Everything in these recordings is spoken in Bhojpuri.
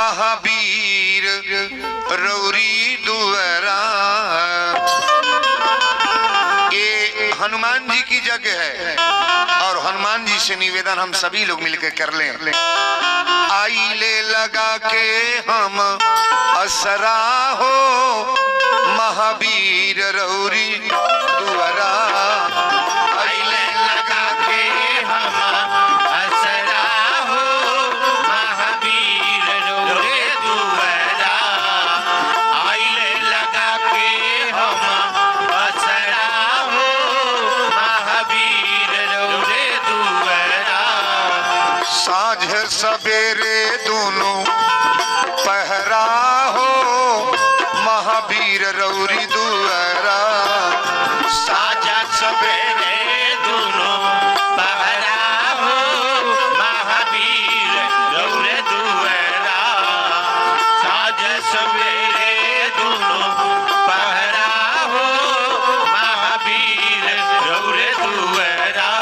महावीर रौरी दुआरा। ये हनुमान जी की जगह है और हनुमान जी से निवेदन हम सभी लोग मिलकर कर लें। आई ले लगा के हम असरा हो महावीर रौरी दुआरा। आई ले लगा के हम असरा हो महावीर रौरे दुआरा। आई ले लगा के हम असरा हो महावीर रौरे दुआरा। साँझ सवेरे दोनों पहरा हो महावीर रौरी दुआरा। साँझ सवेरे दोनों पहरा हो महावीर रौरे दुआरा। साँझ सवेरे दोनों पहरा हो महावीर रौरे दुआरा।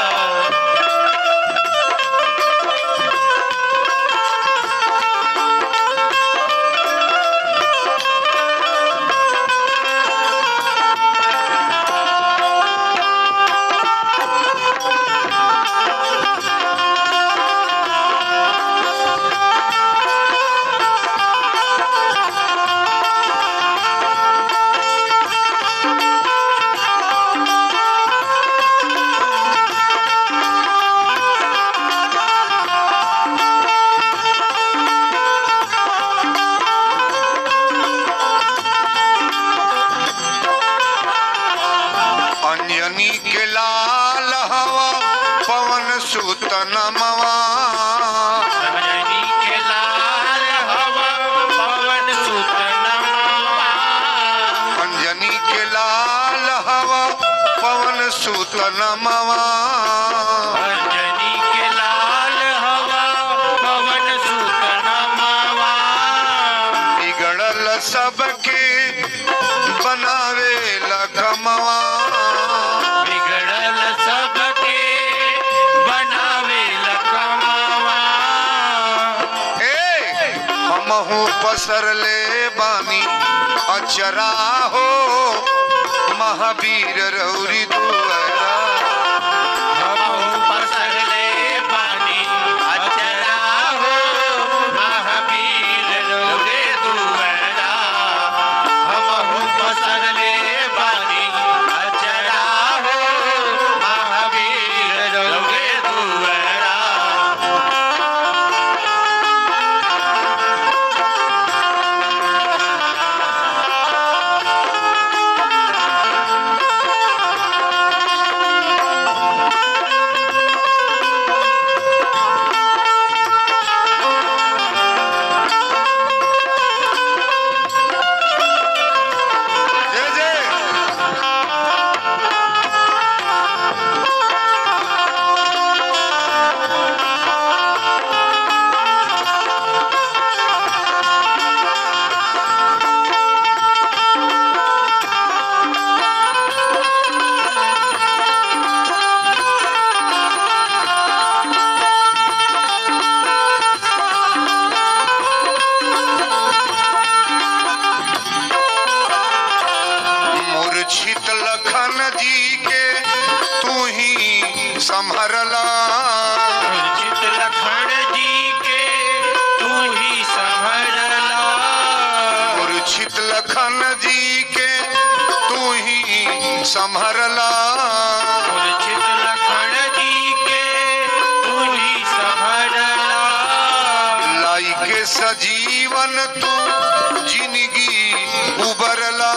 अंजनी के लाल हवा पवन सुत नमवा। अंजनी के लाल हवा पवन सुत नमवा। अंजनी के लाल हवा पवन सुत नमवा। अंजनी के लाल हवा पवन सुत नमवा। बिगड़ल सबके बनावे लगमवा। बिगड़ल सबके बनावे लकमवा। हमहू पसर ले बानी अचरा हो महावीर रौरी दुआरा। हमहू पसर ले बानी अचरा हो महावीर रौरे दुआरा। हमहू पसर ले बानी अचरा हो महावीर रौरे दुआरा। जय जय। मूर्छित लखन जी के तू ही संभरला। मूर्छित लखन जी के तू ही संभरला। मूर्छित लखन जी के तू ही संभरला। मूर्छित लखन जी के तू ही संभरला। लाई के सजीवन तू जिंदगी उबरला।